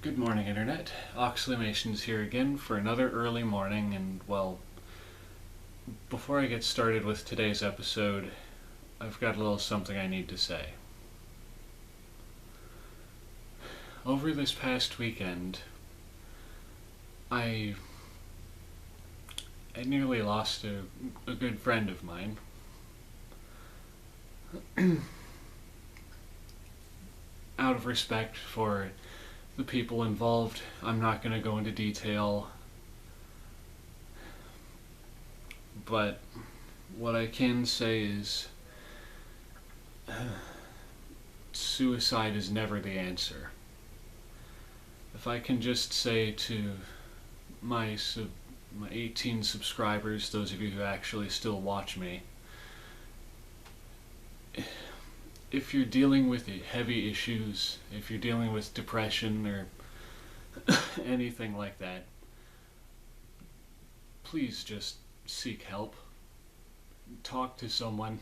Good morning, Internet. Oxleymations here again for another early morning, and well, before I get started with today's episode, I've got a little something I need to say. Over this past weekend, I nearly lost a good friend of mine. Out of respect for the people involved, I'm not going to go into detail, but what I can say is suicide is never the answer. If I can just say to my 18 subscribers, those of you who actually still watch me, if you're dealing with heavy issues, if you're dealing with depression or anything like that, please just seek help. Talk to someone.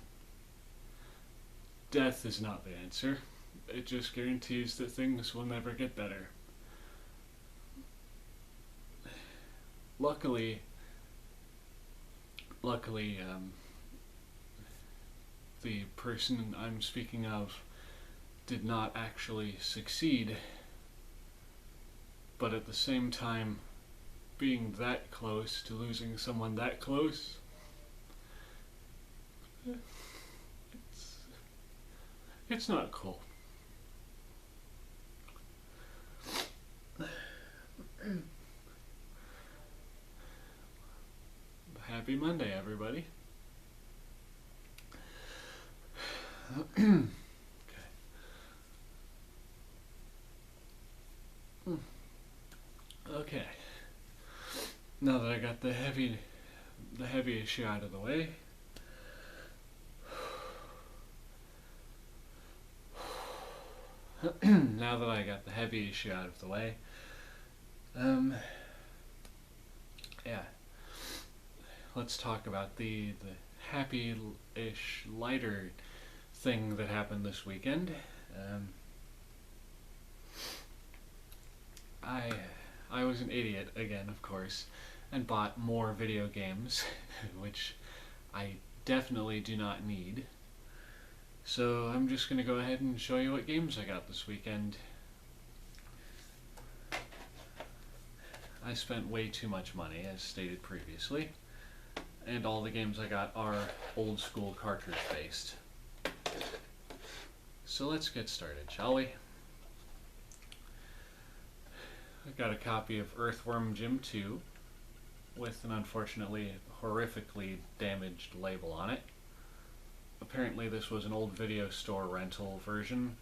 Death is not the answer. It just guarantees that things will never get better. Luckily, the person I'm speaking of did not actually succeed, but at the same time, being that close to losing someone that close, it's not cool. Happy Monday, everybody. Okay. Now that I got the heavy issue out of the way, yeah, let's talk about the happy-ish, lighter thing that happened this weekend. I was an idiot again, of course, and bought more video games, which I definitely do not need. So I'm just going to go ahead and show you what games I got this weekend. I spent way too much money, as stated previously, and all the games I got are old school cartridge based. So let's get started, shall we? I got a copy of Earthworm Jim 2 with an unfortunately horrifically damaged label on it. Apparently this was an old video store rental version,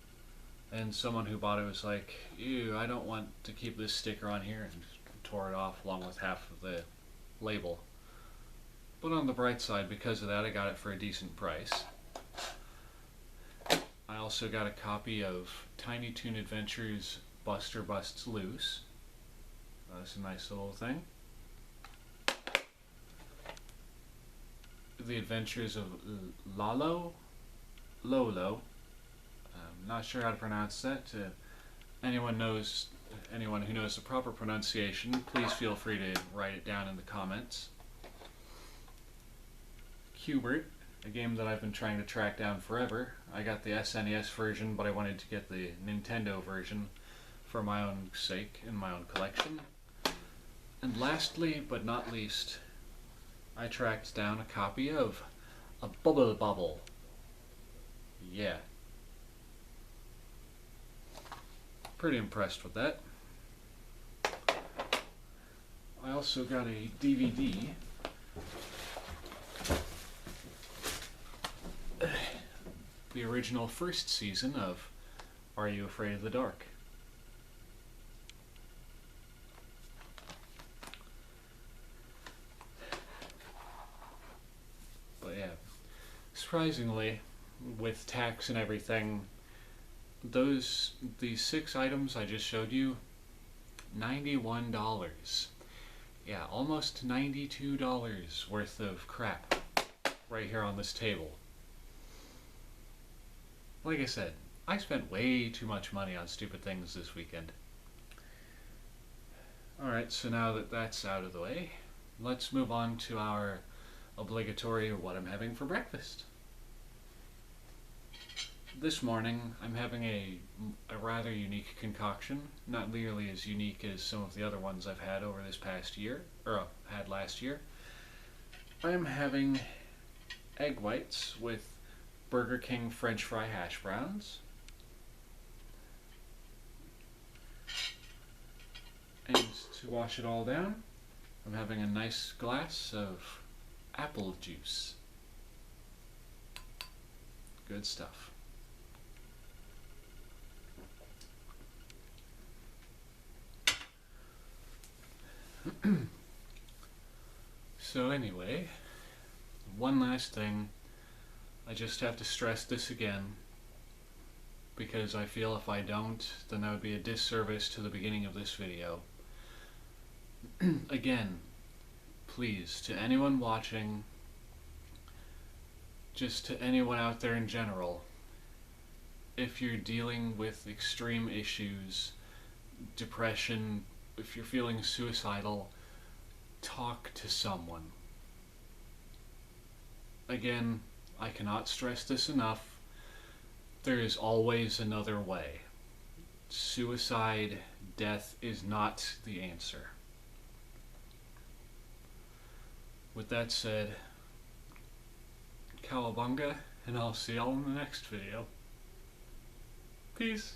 and someone who bought it was like, ew, I don't want to keep this sticker on here, and tore it off along with half of the label. But on the bright side, because of that, I got it for a decent price. I also got a copy of Tiny Toon Adventures Buster Busts Loose. That's a nice little thing. The Adventures of Lolo? Not sure how to pronounce that. Anyone who knows the proper pronunciation, please feel free to write it down in the comments. Hubert, a game that I've been trying to track down forever. I got the SNES version, but I wanted to get the Nintendo version for my own sake in my own collection. And lastly, but not least, I tracked down a copy of a Bubble Bobble. Yeah. Pretty impressed with that. I also got a DVD the original first season of Are You Afraid of the Dark? But yeah, surprisingly, with tax and everything, these 6 items I just showed you, $91. Yeah, almost $92 worth of crap right here on this table. Like I said, I spent way too much money on stupid things this weekend. Alright, so now that that's out of the way, let's move on to our obligatory what I'm having for breakfast. This morning, I'm having a rather unique concoction, not nearly as unique as some of the other ones I've had over this past year, or had last year. I am having egg whites with Burger King French fry hash browns, and to wash it all down, I'm having a nice glass of apple juice. Good stuff. So anyway, one last thing. I just have to stress this again, because I feel if I don't, then that would be a disservice to the beginning of this video. Again, please, to anyone watching, just to anyone out there in general, if you're dealing with extreme issues, depression, if you're feeling suicidal, talk to someone. Again, I cannot stress this enough. There is always another way. Suicide, death is not the answer. With that said, cowabunga, and I'll see y'all in the next video. Peace.